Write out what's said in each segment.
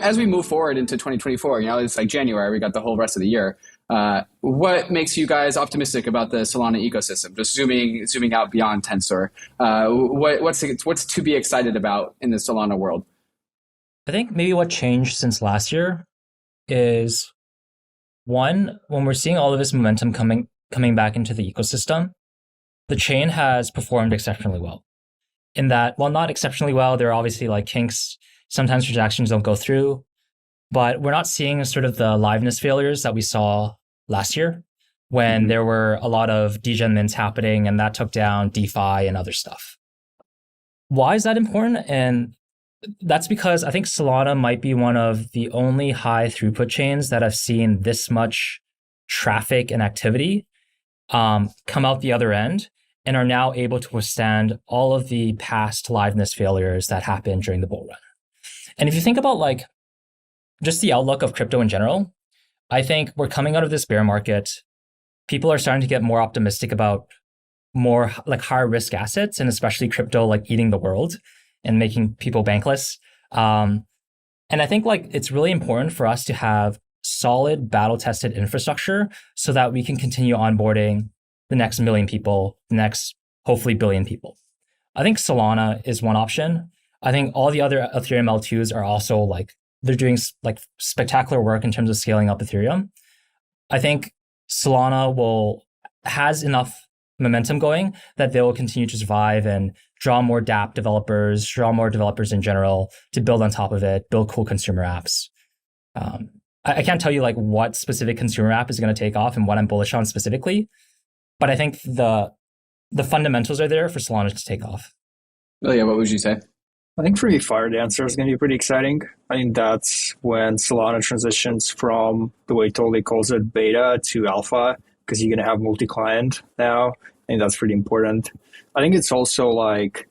as we move forward into 2024, it's like January, we got the whole rest of the year. What makes you guys optimistic about the Solana ecosystem? Just zooming out beyond Tensor, what's to be excited about in the Solana world? I think maybe what changed since last year is one, when we're seeing all of this momentum coming back into the ecosystem, the chain has performed exceptionally well. In that, well, not exceptionally well, there are obviously like kinks. Sometimes transactions don't go through, but we're not seeing sort of the liveness failures that we saw last year when there were a lot of degen mints happening and that took down DeFi and other stuff. Why is that important? And that's because I think Solana might be one of the only high throughput chains that have seen this much traffic and activity come out the other end and are now able to withstand all of the past liveness failures that happened during the bull run. And if you think about like just the outlook of crypto in general, I think we're coming out of this bear market. People are starting to get more optimistic about more like higher risk assets, and especially crypto like eating the world and making people bankless. And I think like it's really important for us to have solid battle-tested infrastructure so that we can continue onboarding the next million people, the next hopefully billion people. I think Solana is one option. I think all the other Ethereum L2s are also like, they're doing like spectacular work in terms of scaling up Ethereum. I think Solana has enough momentum going that they will continue to survive and draw more dApp developers, draw more developers in general to build on top of it, build cool consumer apps. I can't tell you like what specific consumer app is going to take off and what I'm bullish on specifically, but I think the fundamentals are there for Solana to take off. Ilja, what would you say? I think for me, Firedancer is going to be pretty exciting. I think that's when Solana transitions from the way Tolly calls it beta to alpha, because you're going to have multi-client now. I think that's pretty important. I think it's also like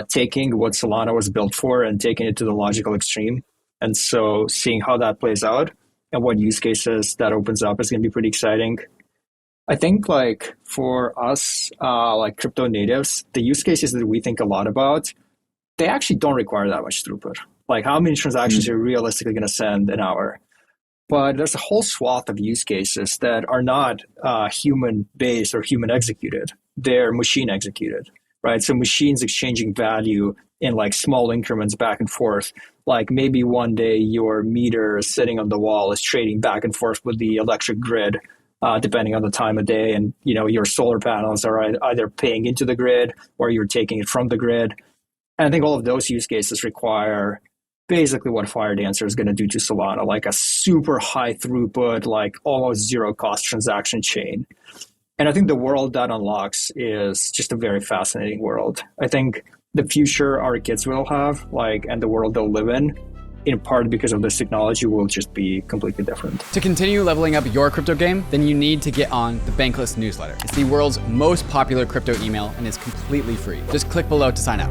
taking what Solana was built for and taking it to the logical extreme. And so seeing how that plays out and what use cases that opens up is going to be pretty exciting. I think like for us, like crypto natives, the use cases that we think a lot about, they actually don't require that much throughput. Like how many transactions are you realistically going to send an hour? But there's a whole swath of use cases that are not human-based or human-executed. They're machine-executed, right? So machines exchanging value in like small increments back and forth. Like maybe one day your meter sitting on the wall is trading back and forth with the electric grid, depending on the time of day. And your solar panels are either paying into the grid or you're taking it from the grid. And I think all of those use cases require basically what Firedancer is going to do to Solana, like a super high throughput, like almost zero cost transaction chain. And I think the world that unlocks is just a very fascinating world. I think the future our kids will have, and the world they'll live in part because of this technology, will just be completely different. To continue leveling up your crypto game, then you need to get on the Bankless newsletter. It's the world's most popular crypto email and is completely free. Just click below to sign up.